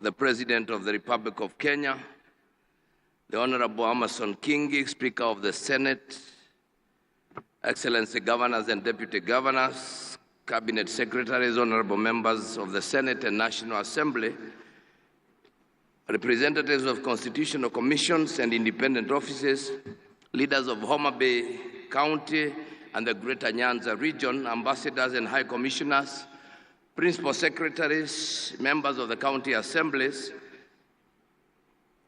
the President of the Republic of Kenya, the Honorable Amason Kingi, Speaker of the Senate, Excellency Governors and Deputy Governors, Cabinet Secretaries, Honorable Members of the Senate and National Assembly, representatives of constitutional commissions and independent offices, leaders of Homa Bay County and the Greater Nyanza region, ambassadors and high commissioners, principal secretaries, members of the county assemblies,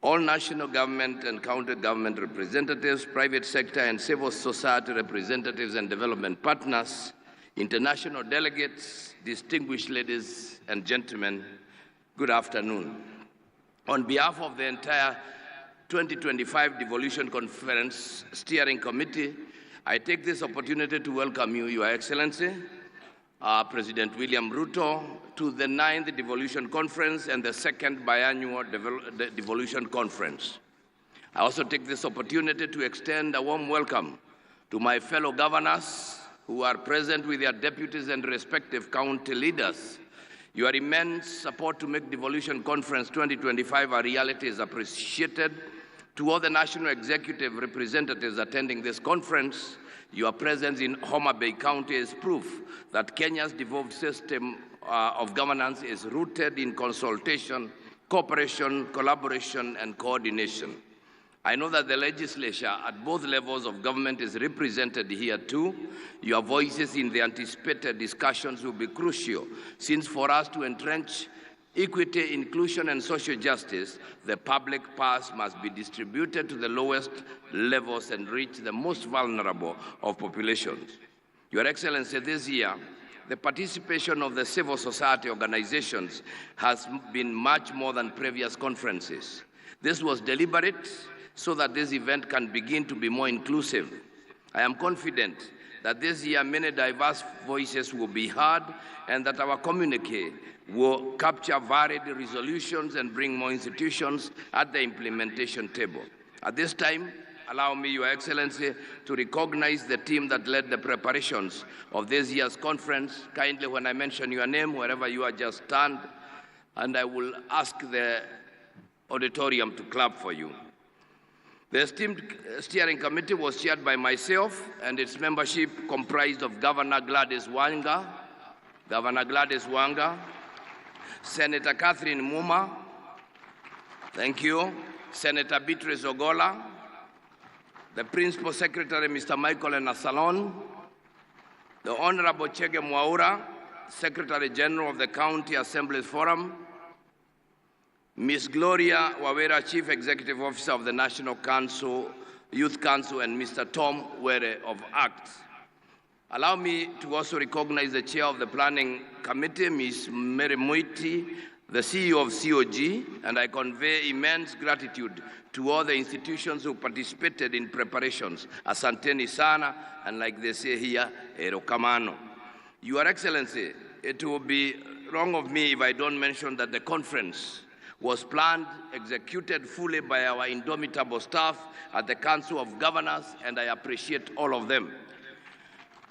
all national government and county government representatives, private sector and civil society representatives and development partners, international delegates, distinguished ladies and gentlemen, good afternoon. On behalf of the entire 2025 Devolution Conference Steering Committee, I take this opportunity to welcome you, Your Excellency, President William Ruto, to the 9th Devolution Conference and the 2nd Biannual Devolution Conference. I also take this opportunity to extend a warm welcome to my fellow governors who are present with their deputies and respective county leaders. Your immense support to make Devolution Conference 2025 a reality is appreciated. To all the national executive representatives attending this conference, your presence in Homa Bay County is proof that Kenya's devolved system of governance is rooted in consultation, cooperation, collaboration, and coordination. I know that the legislature at both levels of government is represented here too. Your voices in the anticipated discussions will be crucial, since for us to entrench equity, inclusion, and social justice, the public purse must be distributed to the lowest levels and reach the most vulnerable of populations. Your Excellency, this year, the participation of the civil society organizations has been much more than previous conferences. This was deliberate so that this event can begin to be more inclusive. I am confident that this year many diverse voices will be heard and that our communique will capture varied resolutions and bring more institutions at the implementation table. At this time, allow me, Your Excellency, to recognize the team that led the preparations of this year's conference. Kindly, when I mention your name, wherever you are, just stand, and I will ask the auditorium to clap for you. The esteemed steering committee was chaired by myself, and its membership comprised of Governor Gladys Wanga, Senator Catherine Muma, thank you, Senator Beatrice Ogola, the Principal Secretary, Mr. Michael Enasalon, the Honorable Chege Mwaura, Secretary General of the County Assembly Forum, Ms. Gloria Wawera, Chief Executive Officer of the National Council, Youth Council, and Mr. Tom Were of ACT. Allow me to also recognize the Chair of the Planning Committee, Ms. Mary Muiti, the CEO of COG, and I convey immense gratitude to all the institutions who participated in preparations. Asanteni sana, and like they say here, erokamano. Your Excellency, it will be wrong of me if I don't mention that the conference was planned, executed fully by our indomitable staff at the Council of Governors, and I appreciate all of them.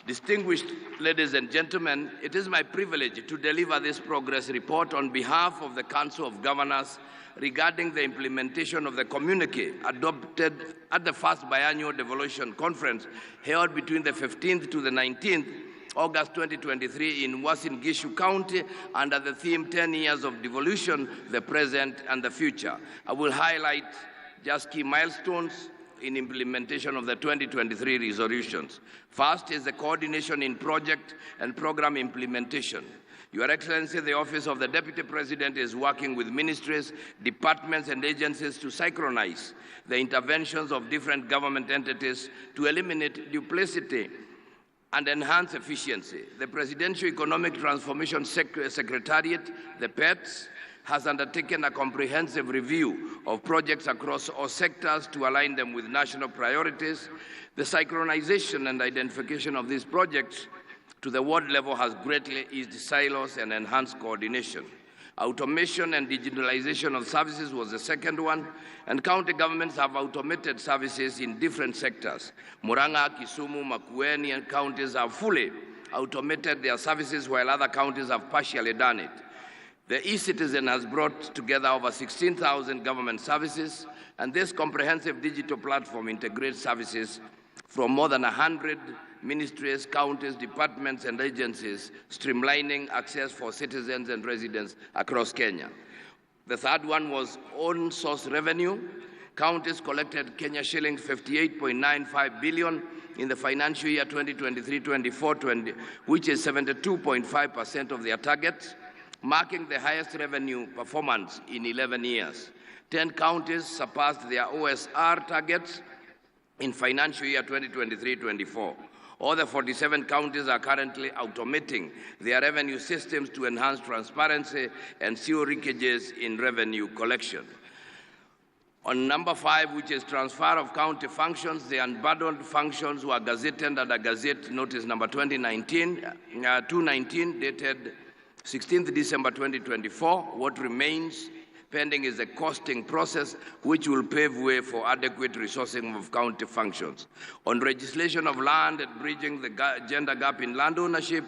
Distinguished ladies and gentlemen, it is my privilege to deliver this progress report on behalf of the Council of Governors regarding the implementation of the communique adopted at the first biannual Devolution Conference held between the 15th to the 19th August 2023 in Uasin Gishu County under the theme 10 years of devolution, the present and the future. I will highlight just key milestones in implementation of the 2023 resolutions. First is the coordination in project and program implementation. Your Excellency, the Office of the Deputy President is working with ministries, departments, and agencies to synchronize the interventions of different government entities to eliminate duplicity and enhance efficiency. The Presidential Economic Transformation Secretariat, the PETS, has undertaken a comprehensive review of projects across all sectors to align them with national priorities. The synchronization and identification of these projects to the ward level has greatly eased silos and enhanced coordination. Automation and digitalization of services was the second one, and county governments have automated services in different sectors. Murang'a, Kisumu, Makueni, and counties have fully automated their services, while other counties have partially done it. The e-citizen has brought together over 16,000 government services, and this comprehensive digital platform integrates services from more than 100 ministries, counties, departments, and agencies, streamlining access for citizens and residents across Kenya. The third one was own source revenue. Counties collected Kenya shillings 58.95 billion in the financial year 2023-24, which is 72.5% of their target, marking the highest revenue performance in 11 years. 10 counties surpassed their OSR targets in financial year 2023-24. All the 47 counties are currently automating their revenue systems to enhance transparency and zero leakages in revenue collection. On number 5, which is transfer of county functions, the unbundled functions were gazetted under Gazette Notice number 219, dated 16th December 2024. What remains pending is the costing process, which will pave way for adequate resourcing of county functions. On legislation of land and bridging the gender gap in land ownership,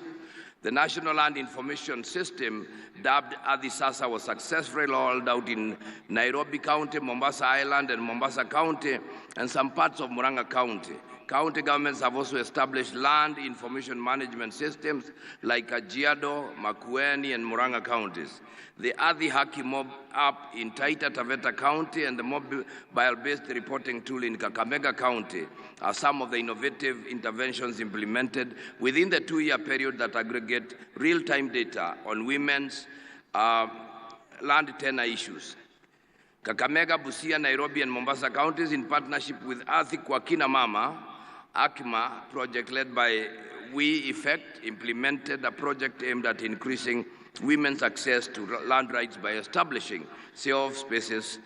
the National Land Information System, dubbed Adisasa, was successfully rolled out in Nairobi County, Mombasa Island, and Mombasa County, and some parts of Murang'a County. County governments have also established land information management systems like Kajiado, Makueni, and Murang'a counties. The Adhi Haki Mob app in Taita Taveta County and the mobile-based reporting tool in Kakamega County are some of the innovative interventions implemented within the 2-year period that aggregate real-time data on women's land tenure issues. Kakamega, Busia, Nairobi, and Mombasa counties, in partnership with Athi kwa Kina Mama, AKMA project led by We Effect, implemented a project aimed at increasing women's access to land rights by establishing safe spaces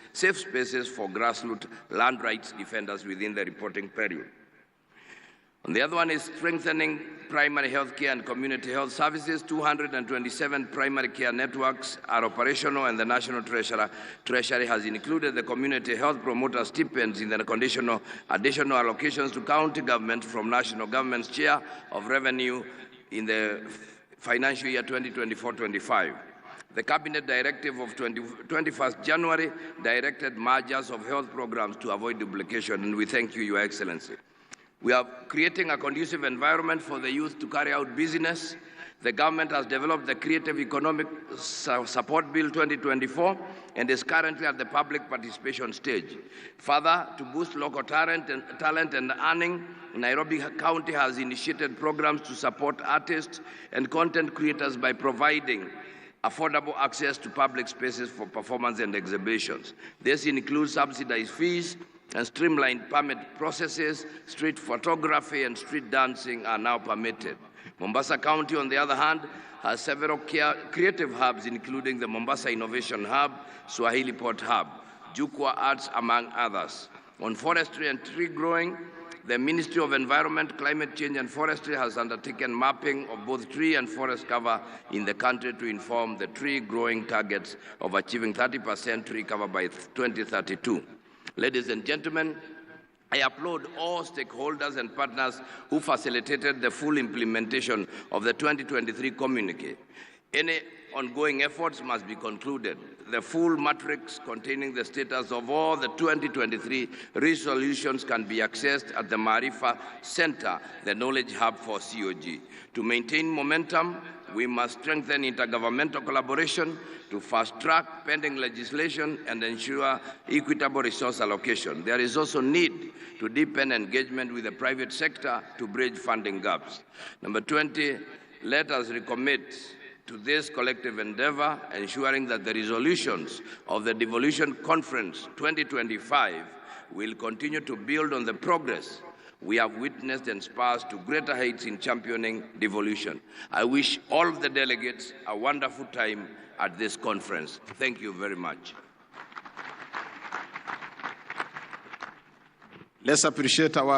for grassroots land rights defenders within the reporting period. And the other one is strengthening primary health care and community health services. 227 primary care networks are operational, and the National Treasury has included the community health promoter stipends in the additional allocations to county government from national government's share of revenue in the financial year 2024-25. The Cabinet Directive of 21st January directed mergers of health programs to avoid duplication, and we thank you, Your Excellency. We are creating a conducive environment for the youth to carry out business. The government has developed the Creative Economic Support Bill 2024 and is currently at the public participation stage. Further, to boost local talent and earning, Nairobi County has initiated programs to support artists and content creators by providing affordable access to public spaces for performance and exhibitions. This includes subsidized fees and streamlined permit processes. Street photography and street dancing are now permitted. Mombasa County, on the other hand, has several creative hubs, including the Mombasa Innovation Hub, Swahili Port Hub, Jukwa Arts, among others. On forestry and tree growing, the Ministry of Environment, Climate Change and Forestry has undertaken mapping of both tree and forest cover in the country to inform the tree growing targets of achieving 30% tree cover by 2032. Ladies and gentlemen, I applaud all stakeholders and partners who facilitated the full implementation of the 2023 communique. Any ongoing efforts must be concluded. The full matrix containing the status of all the 2023 resolutions can be accessed at the Maarifa Center, the Knowledge Hub for COG. To maintain momentum, we must strengthen intergovernmental collaboration to fast-track pending legislation and ensure equitable resource allocation. There is also need to deepen engagement with the private sector to bridge funding gaps. Number 20, let us recommit to this collective endeavor, ensuring that the resolutions of the Devolution Conference 2025 will continue to build on the progress we have witnessed and spurs to greater heights in championing devolution. I wish all of the delegates a wonderful time at this conference. Thank you very much. Let's appreciate our